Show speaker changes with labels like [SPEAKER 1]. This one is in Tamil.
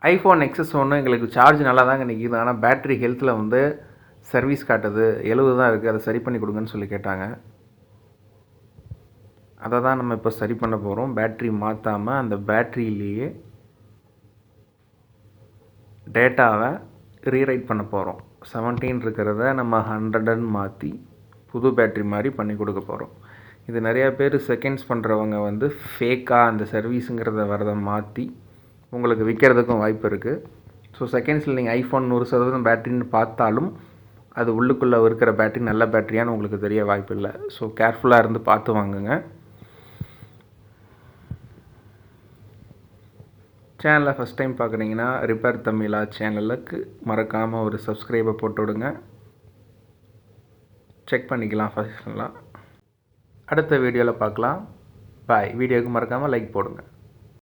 [SPEAKER 1] ஐஃபோன் எக்ஸஸ் ஒன்று எங்களுக்கு சார்ஜ் நல்லா தாங்க நிற்கிது, ஆனால் பேட்ரி ஹெல்த்தில் வந்து சர்வீஸ் காட்டுது 70 தான் இருக்குது, அதை சரி பண்ணி கொடுங்கன்னு சொல்லி கேட்டாங்க. அதை தான் நம்ம இப்போ சரி பண்ண போகிறோம். பேட்ரி மாற்றாமல் அந்த பேட்ரியிலேயே டேட்டாவை ரீரைட் பண்ண போகிறோம். 17 இருக்கிறத நம்ம 100 மாற்றி புது பேட்ரி மாதிரி பண்ணி கொடுக்க போகிறோம். இது நிறையா பேர் செகண்ட்ஸ் பண்ணுறவங்க வந்து ஃபேக்காக அந்த சர்வீஸுங்கிறத வரதை மாற்றி உங்களுக்கு விற்கிறதுக்கும் வாய்ப்பு இருக்குது. ஸோ செகண்ட்ஸில் நீங்கள் ஐஃபோன் 100% பேட்ரின்னு பார்த்தாலும் அது உள்ளுக்குள்ளே இருக்கிற பேட்ரி நல்ல பேட்ரியான்னு உங்களுக்கு தெரிய வாய்ப்பு இல்லை. ஸோ கேர்ஃபுல்லாக இருந்து பார்த்து வாங்குங்க. சேனலை ஃபஸ்ட் டைம் பார்க்குறீங்கன்னா ரிப்பேர் தமிழா சேனலுக்கு மறக்காமல் ஒரு சப்ஸ்கிரைபை போட்டு விடுங்க. செக் பண்ணிக்கலாம் ஃபஸ்ட்லாம். அடுத்த வீடியோவில் பார்க்கலாம். பாய். வீடியோவுக்கு மறக்காமல் லைக் போடுங்க.